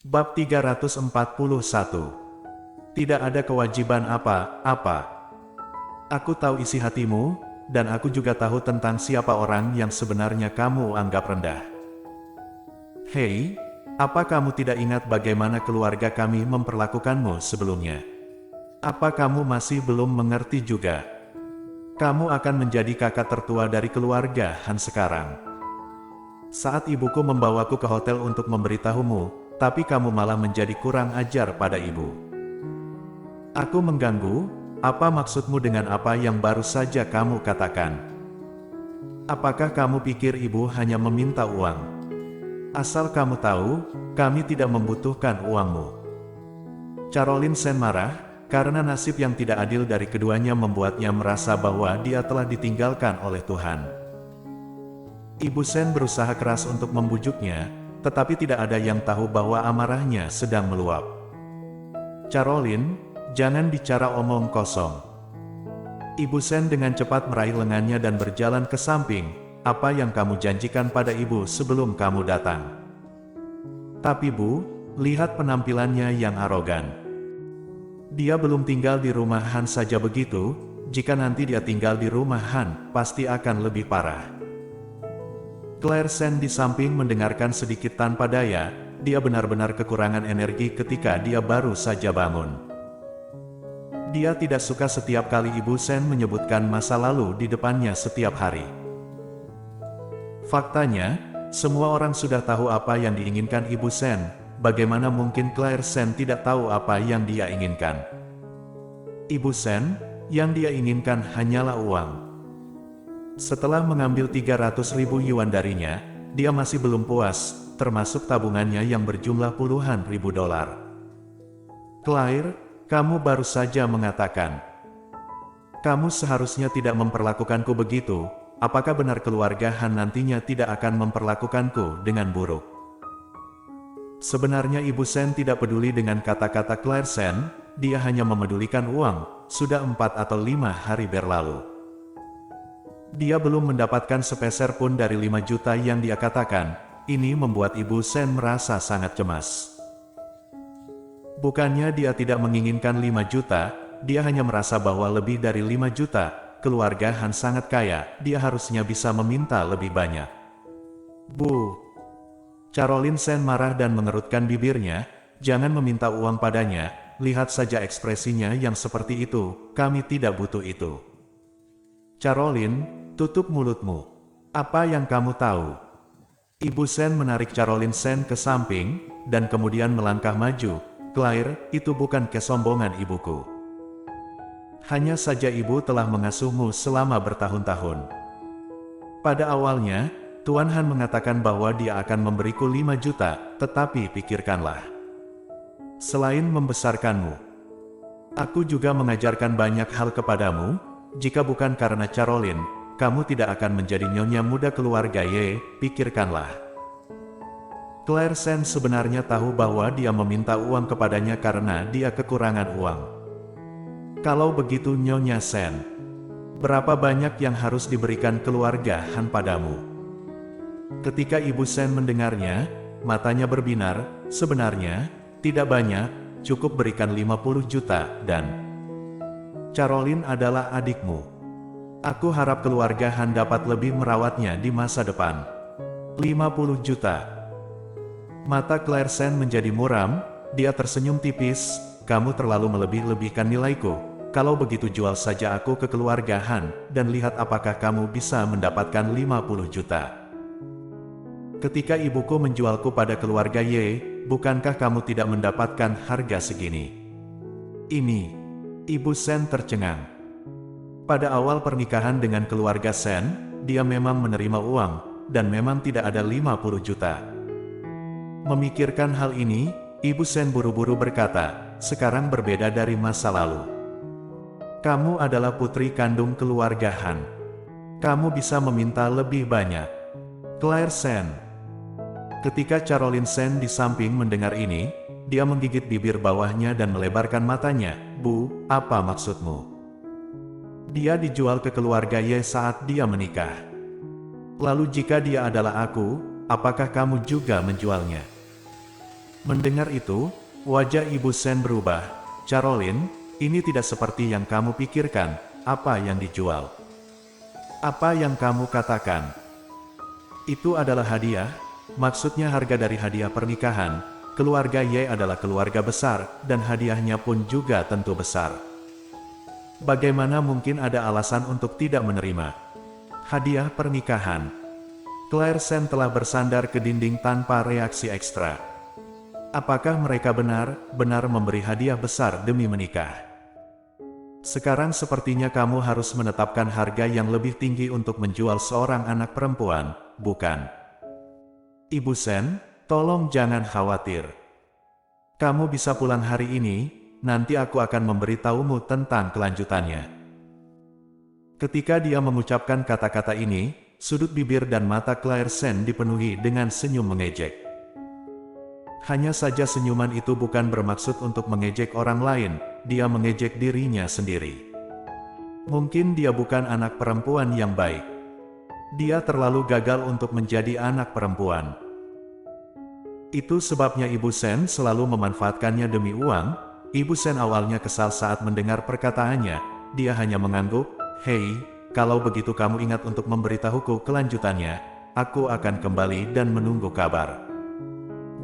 Bab 341. Tidak ada kewajiban apa-apa. Aku tahu isi hatimu, dan aku juga tahu tentang siapa orang yang sebenarnya kamu anggap rendah. Hei, apa kamu tidak ingat bagaimana keluarga kami memperlakukanmu sebelumnya? Apa kamu masih belum mengerti juga? Kamu akan menjadi kakak tertua dari keluarga Han sekarang. Saat ibuku membawaku ke hotel untuk memberitahumu, tapi kamu malah menjadi kurang ajar pada ibu. Aku mengganggu, apa maksudmu dengan apa yang baru saja kamu katakan? Apakah kamu pikir ibu hanya meminta uang? Asal kamu tahu, kami tidak membutuhkan uangmu. Caroline Sen marah, karena nasib yang tidak adil dari keduanya membuatnya merasa bahwa dia telah ditinggalkan oleh Tuhan. Ibu Sen berusaha keras untuk membujuknya, tetapi tidak ada yang tahu bahwa amarahnya sedang meluap. Caroline, jangan bicara omong kosong. Ibu Sen dengan cepat meraih lengannya dan berjalan ke samping. Apa yang kamu janjikan pada ibu sebelum kamu datang? Tapi Bu, lihat penampilannya yang arogan. Dia belum tinggal di rumah Han saja begitu, jika nanti dia tinggal di rumah Han, pasti akan lebih parah. Claire Sen di samping mendengarkan sedikit tanpa daya, dia benar-benar kekurangan energi ketika dia baru saja bangun. Dia tidak suka setiap kali Ibu Sen menyebutkan masa lalu di depannya setiap hari. Faktanya, semua orang sudah tahu apa yang diinginkan Ibu Sen, bagaimana mungkin Claire Sen tidak tahu apa yang dia inginkan? Ibu Sen, yang dia inginkan hanyalah uang. Setelah mengambil 300.000 yuan darinya, dia masih belum puas, termasuk tabungannya yang berjumlah puluhan ribu dolar. Claire, kamu baru saja mengatakan, kamu seharusnya tidak memperlakukanku begitu. Apakah benar keluarga Han nantinya tidak akan memperlakukanku dengan buruk? Sebenarnya Ibu Sen tidak peduli dengan kata-kata Claire Sen, dia hanya memedulikan uang. Sudah 4 atau 5 hari berlalu. Dia belum mendapatkan sepeser pun dari 5 juta yang dia katakan. Ini membuat Ibu Sen merasa sangat cemas. Bukannya dia tidak menginginkan 5 juta, dia hanya merasa bahwa lebih dari 5 juta, keluarga Han sangat kaya, dia harusnya bisa meminta lebih banyak. Bu. Caroline Sen marah dan mengerutkan bibirnya, jangan meminta uang padanya, lihat saja ekspresinya yang seperti itu, kami tidak butuh itu. Caroline, tutup mulutmu. Apa yang kamu tahu? Ibu Sen menarik Caroline Sen ke samping, dan kemudian melangkah maju. Claire, itu bukan kesombongan ibuku. Hanya saja ibu telah mengasuhmu selama bertahun-tahun. Pada awalnya, Tuan Han mengatakan bahwa dia akan memberiku 5 juta, tetapi pikirkanlah. Selain membesarkanmu, aku juga mengajarkan banyak hal kepadamu. Jika bukan karena Caroline, kamu tidak akan menjadi nyonya muda keluarga Ye, pikirkanlah. Claire Sen sebenarnya tahu bahwa dia meminta uang kepadanya karena dia kekurangan uang. Kalau begitu Nyonya Sen, berapa banyak yang harus diberikan keluarga Han padamu? Ketika Ibu Sen mendengarnya, matanya berbinar, sebenarnya, tidak banyak, cukup berikan 50 juta, dan Caroline adalah adikmu. Aku harap keluarga Han dapat lebih merawatnya di masa depan. 50 juta. Mata Claire Sen menjadi muram, dia tersenyum tipis, kamu terlalu melebih-lebihkan nilaiku. Kalau begitu jual saja aku ke keluarga Han, dan lihat apakah kamu bisa mendapatkan 50 juta. Ketika ibuku menjualku pada keluarga Ye, bukankah kamu tidak mendapatkan harga segini? Ini, Ibu Sen tercengang. Pada awal pernikahan dengan keluarga Sen, dia memang menerima uang, dan memang tidak ada 50 juta. Memikirkan hal ini, Ibu Sen buru-buru berkata, sekarang berbeda dari masa lalu. Kamu adalah putri kandung keluarga Han. Kamu bisa meminta lebih banyak. Claire Sen. Ketika Caroline Sen di samping mendengar ini, dia menggigit bibir bawahnya dan melebarkan matanya. Bu, apa maksudmu? Dia dijual ke keluarga Ye saat dia menikah. Lalu jika dia adalah aku, apakah kamu juga menjualnya? Mendengar itu, wajah Ibu Sen berubah. Caroline, ini tidak seperti yang kamu pikirkan. Apa yang dijual? Apa yang kamu katakan? Itu adalah hadiah? Maksudnya harga dari hadiah pernikahan. Keluarga Ye adalah keluarga besar, dan hadiahnya pun juga tentu besar. Bagaimana mungkin ada alasan untuk tidak menerima hadiah pernikahan? Claire Sen telah bersandar ke dinding tanpa reaksi ekstra. Apakah mereka benar-benar memberi hadiah besar demi menikah? Sekarang sepertinya kamu harus menetapkan harga yang lebih tinggi untuk menjual seorang anak perempuan, bukan? Ibu Sen, tolong jangan khawatir. Kamu bisa pulang hari ini, nanti aku akan memberitahumu tentang kelanjutannya. Ketika dia mengucapkan kata-kata ini, sudut bibir dan mata Claire Sen dipenuhi dengan senyum mengejek. Hanya saja senyuman itu bukan bermaksud untuk mengejek orang lain, dia mengejek dirinya sendiri. Mungkin dia bukan anak perempuan yang baik. Dia terlalu gagal untuk menjadi anak perempuan. Itu sebabnya Ibu Sen selalu memanfaatkannya demi uang. Ibu Sen awalnya kesal saat mendengar perkataannya, dia hanya mengangguk, "Hei, kalau begitu kamu ingat untuk memberitahuku kelanjutannya, aku akan kembali dan menunggu kabar.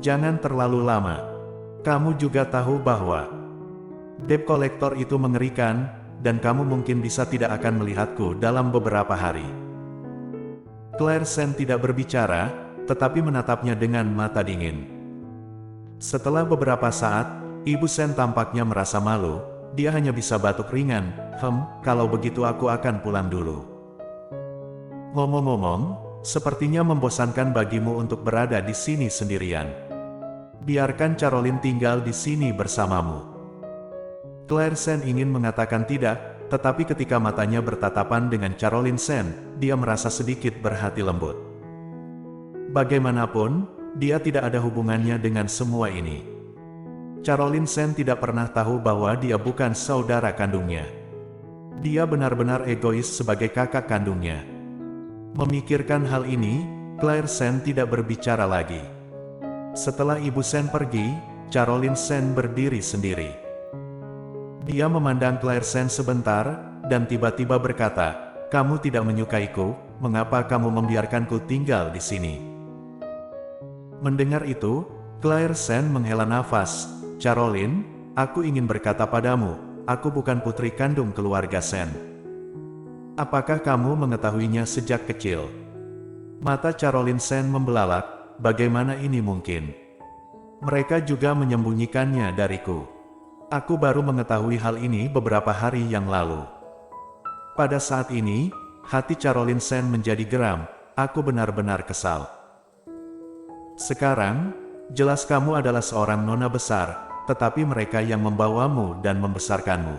Jangan terlalu lama. Kamu juga tahu bahwa debt collector itu mengerikan, dan kamu mungkin bisa tidak akan melihatku dalam beberapa hari." Claire Sen tidak berbicara, tetapi menatapnya dengan mata dingin. Setelah beberapa saat, Ibu Sen tampaknya merasa malu, dia hanya bisa batuk ringan, "Kalau begitu aku akan pulang dulu." Ngomong-ngomong, sepertinya membosankan bagimu untuk berada di sini sendirian. Biarkan Caroline tinggal di sini bersamamu. Claire Sen ingin mengatakan tidak, tetapi ketika matanya bertatapan dengan Caroline Sen, dia merasa sedikit berhati lembut. Bagaimanapun, dia tidak ada hubungannya dengan semua ini. Caroline Sen tidak pernah tahu bahwa dia bukan saudara kandungnya. Dia benar-benar egois sebagai kakak kandungnya. Memikirkan hal ini, Claire Sen tidak berbicara lagi. Setelah Ibu Sen pergi, Caroline Sen berdiri sendiri. Dia memandang Claire Sen sebentar, dan tiba-tiba berkata, "Kamu tidak menyukaiku, mengapa kamu membiarkanku tinggal di sini?" Mendengar itu, Claire Sen menghela nafas. "Caroline, aku ingin berkata padamu, aku bukan putri kandung keluarga Sen. Apakah kamu mengetahuinya sejak kecil?" Mata Caroline Sen membelalak. "Bagaimana ini mungkin? Mereka juga menyembunyikannya dariku. Aku baru mengetahui hal ini beberapa hari yang lalu." Pada saat ini, hati Caroline Sen menjadi geram. "Aku benar-benar kesal. Sekarang, jelas kamu adalah seorang nona besar, tetapi mereka yang membawamu dan membesarkanmu.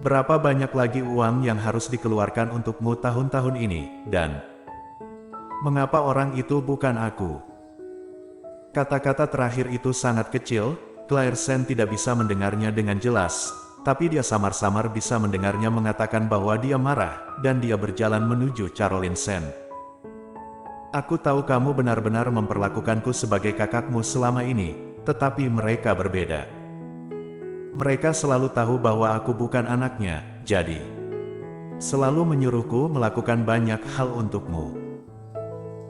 Berapa banyak lagi uang yang harus dikeluarkan untukmu tahun-tahun ini, dan mengapa orang itu bukan aku?" Kata-kata terakhir itu sangat kecil, Claire Sen tidak bisa mendengarnya dengan jelas, tapi dia samar-samar bisa mendengarnya mengatakan bahwa dia marah, dan dia berjalan menuju Caroline Sen. "Aku tahu kamu benar-benar memperlakukanku sebagai kakakmu selama ini, tetapi mereka berbeda. Mereka selalu tahu bahwa aku bukan anaknya, jadi selalu menyuruhku melakukan banyak hal untukmu.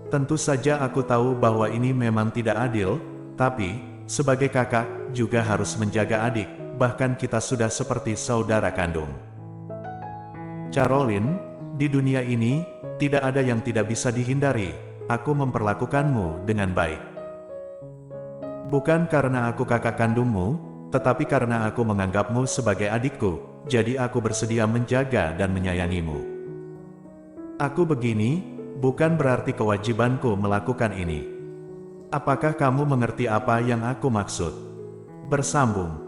Tentu saja aku tahu bahwa ini memang tidak adil, tapi sebagai kakak juga harus menjaga adik, bahkan kita sudah seperti saudara kandung. Caroline, di dunia ini, tidak ada yang tidak bisa dihindari. Aku memperlakukanmu dengan baik. Bukan karena aku kakak kandungmu, tetapi karena aku menganggapmu sebagai adikku, jadi aku bersedia menjaga dan menyayangimu. Aku begini, bukan berarti kewajibanku melakukan ini. Apakah kamu mengerti apa yang aku maksud?" Bersambung.